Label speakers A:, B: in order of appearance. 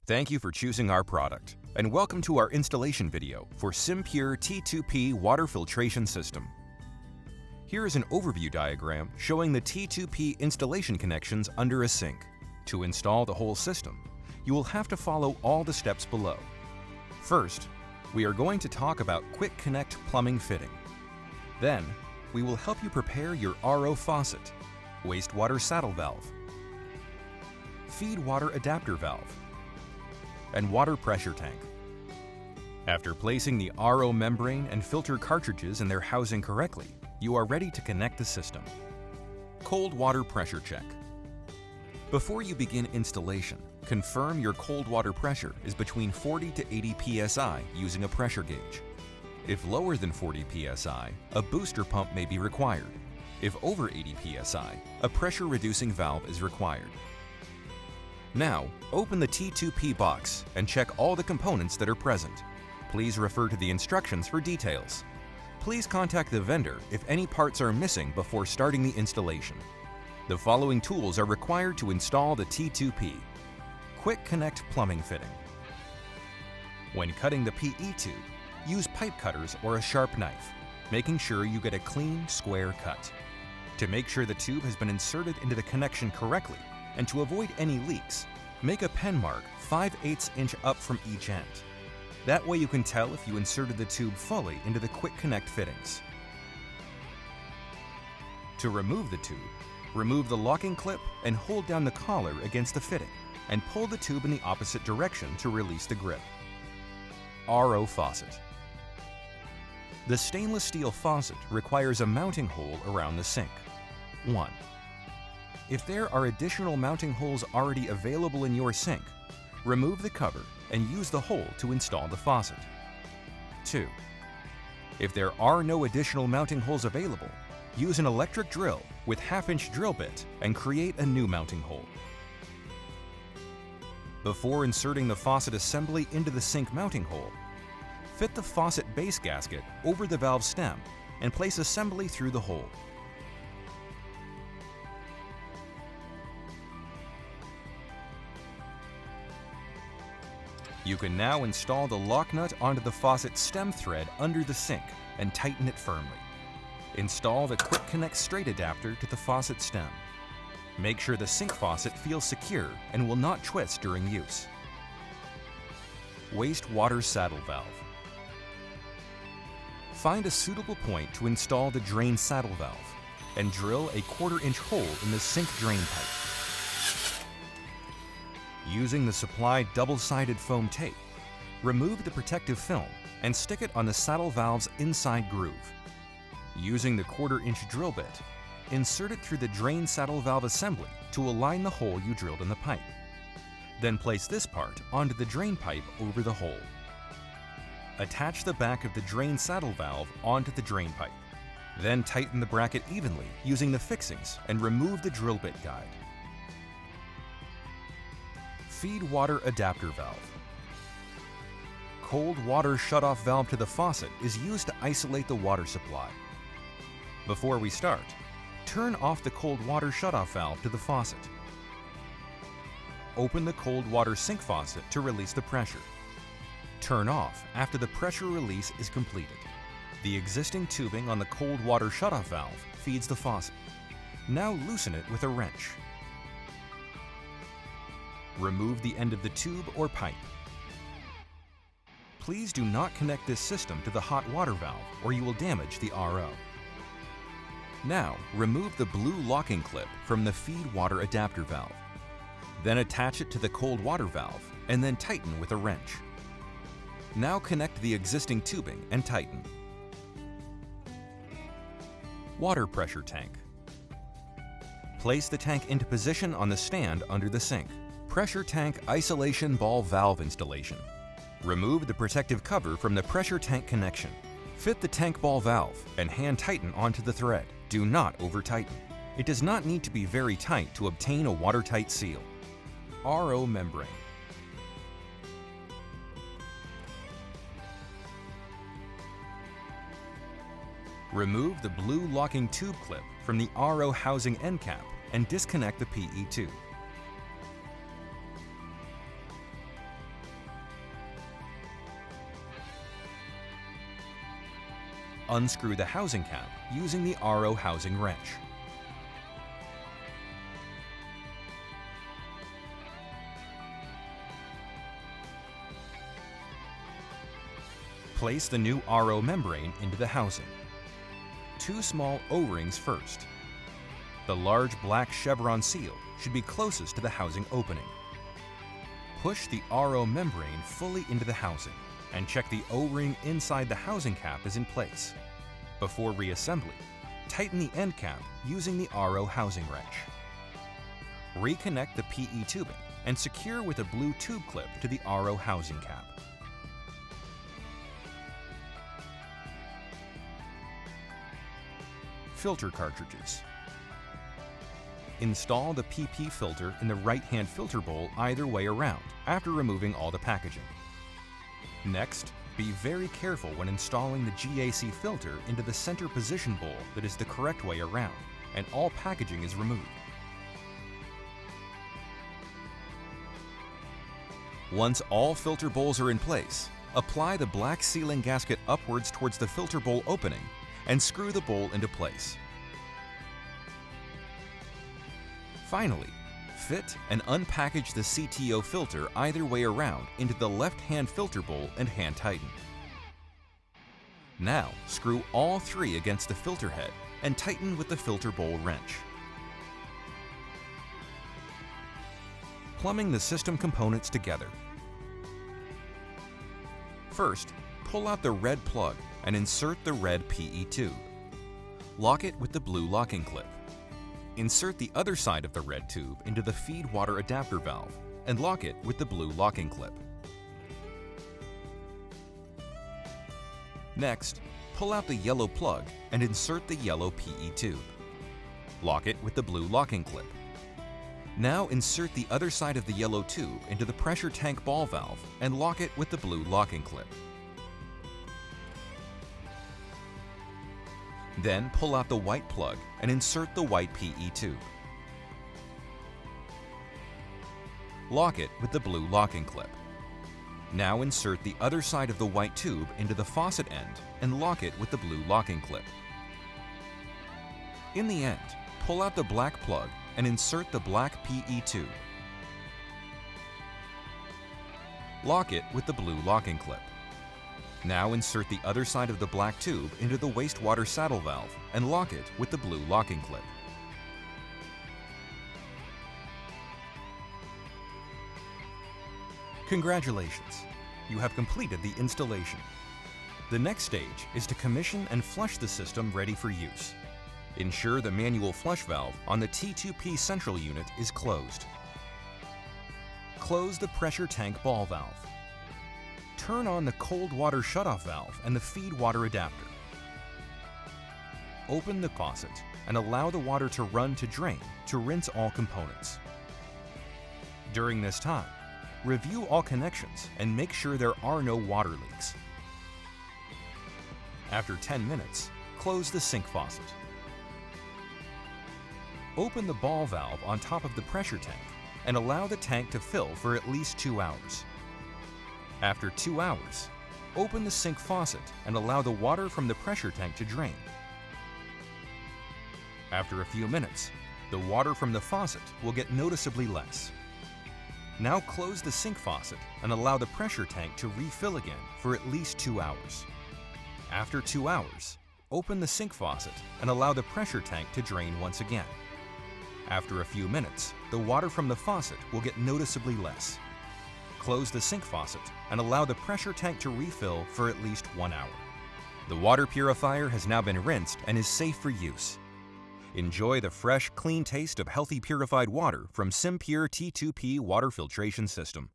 A: Thank you for choosing our product, and welcome to our installation video for SimPure T2P water filtration system. Here is an overview diagram showing the T2P installation connections under a sink. To install the whole system, you will have to follow all the steps below. First, we are going to talk about Quick Connect plumbing fitting. Then, we will help you prepare your RO faucet, wastewater saddle valve, feed water adapter valve, and water pressure tank. After placing the RO membrane and filter cartridges in their housing correctly, you are ready to connect the system. Cold water pressure check. Before you begin installation, confirm your cold water pressure is between 40 to 80 psi using a pressure gauge. If lower than 40 psi, a booster pump may be required. If over 80 psi, a pressure reducing valve is required. Now, open the T2P box and check all the components that are present. Please refer to the instructions for details. Please contact the vendor if any parts are missing before starting the installation. The following tools are required to install the T2P. Quick Connect plumbing fitting. When cutting the PE tube, use pipe cutters or a sharp knife, making sure you get a clean, square cut. To make sure the tube has been inserted into the connection correctly, and to avoid any leaks, make a pen mark 5/8 inch up from each end. That way you can tell if you inserted the tube fully into the Quick Connect fittings. To remove the tube, remove the locking clip and hold down the collar against the fitting, and pull the tube in the opposite direction to release the grip. RO faucet. The stainless steel faucet requires a mounting hole around the sink. 1. If there are additional mounting holes already available in your sink, remove the cover and use the hole to install the faucet. 2. If there are no additional mounting holes available, use an electric drill with 1/2-inch drill bit and create a new mounting hole. Before inserting the faucet assembly into the sink mounting hole, fit the faucet base gasket over the valve stem and place assembly through the hole. You can now install the lock nut onto the faucet stem thread under the sink and tighten it firmly. Install the Quick Connect straight adapter to the faucet stem. Make sure the sink faucet feels secure and will not twist during use. Wastewater saddle valve. Find a suitable point to install the drain saddle valve and drill a 1/4 inch hole in the sink drain pipe. Using the supplied double-sided foam tape, remove the protective film and stick it on the saddle valve's inside groove. Using the 1/4 inch drill bit, insert it through the drain saddle valve assembly to align the hole you drilled in the pipe. Then place this part onto the drain pipe over the hole. Attach the back of the drain saddle valve onto the drain pipe. Then tighten the bracket evenly using the fixings and remove the drill bit guide. Feed water adapter valve. Cold water shutoff valve to the faucet is used to isolate the water supply. Before we start, turn off the cold water shutoff valve to the faucet. Open the cold water sink faucet to release the pressure. Turn off after the pressure release is completed. The existing tubing on the cold water shutoff valve feeds the faucet. Now loosen it with a wrench. Remove the end of the tube or pipe. Please do not connect this system to the hot water valve or you will damage the RO. Now, remove the blue locking clip from the feed water adapter valve. Then attach it to the cold water valve and then tighten with a wrench. Now connect the existing tubing and tighten. Water pressure tank. Place the tank into position on the stand under the sink. Pressure tank isolation ball valve installation. Remove the protective cover from the pressure tank connection. Fit the tank ball valve and hand tighten onto the thread. Do not over tighten. It does not need to be very tight to obtain a watertight seal. RO membrane. Remove the blue locking tube clip from the RO housing end cap and disconnect the PE tube. unscrew the housing cap using the RO housing wrench. Place the new RO membrane into the housing. 2 small O-rings first. The large black chevron seal should be closest to the housing opening. Push the RO membrane fully into the housing and check the O-ring inside the housing cap is in place. Before reassembly, tighten the end cap using the RO housing wrench. Reconnect the PE tubing and secure with a blue tube clip to the RO housing cap. Filter cartridges. Install the PP filter in the right-hand filter bowl either way around after removing all the packaging. Next, be very careful when installing the GAC filter into the center position bowl that is the correct way around, and all packaging is removed. Once all filter bowls are in place, apply the black sealing gasket upwards towards the filter bowl opening and screw the bowl into place. Finally, fit and unpackage the CTO filter either way around into the left-hand filter bowl and hand tighten. Now, screw all 3 against the filter head and tighten with the filter bowl wrench. Plumbing the system components together. First, pull out the red plug and insert the red PE tube. Lock it with the blue locking clip. Insert the other side of the red tube into the feed water adapter valve and lock it with the blue locking clip. Next, pull out the yellow plug and insert the yellow PE tube. Lock it with the blue locking clip. Now insert the other side of the yellow tube into the pressure tank ball valve and lock it with the blue locking clip. Then pull out the white plug and insert the white PE tube. Lock it with the blue locking clip. Now insert the other side of the white tube into the faucet end and lock it with the blue locking clip. In the end, pull out the black plug and insert the black PE tube. Lock it with the blue locking clip. Now insert the other side of the black tube into the wastewater saddle valve and lock it with the blue locking clip. Congratulations! You have completed the installation. The next stage is to commission and flush the system ready for use. Ensure the manual flush valve on the T2P central unit is closed. Close the pressure tank ball valve. Turn on the cold water shutoff valve and the feed water adapter. Open the faucet and allow the water to run to drain to rinse all components. During this time, review all connections and make sure there are no water leaks. After 10 minutes, close the sink faucet. Open the ball valve on top of the pressure tank and allow the tank to fill for at least 2 hours. After 2 hours, open the sink faucet and allow the water from the pressure tank to drain. After a few minutes, the water from the faucet will get noticeably less. Now close the sink faucet and allow the pressure tank to refill again for at least 2 hours. After 2 hours, open the sink faucet and allow the pressure tank to drain once again. After a few minutes, the water from the faucet will get noticeably less. Close the sink faucet and allow the pressure tank to refill for at least 1 hour. The water purifier has now been rinsed and is safe for use. Enjoy the fresh, clean taste of healthy purified water from SimPure T2P water filtration system.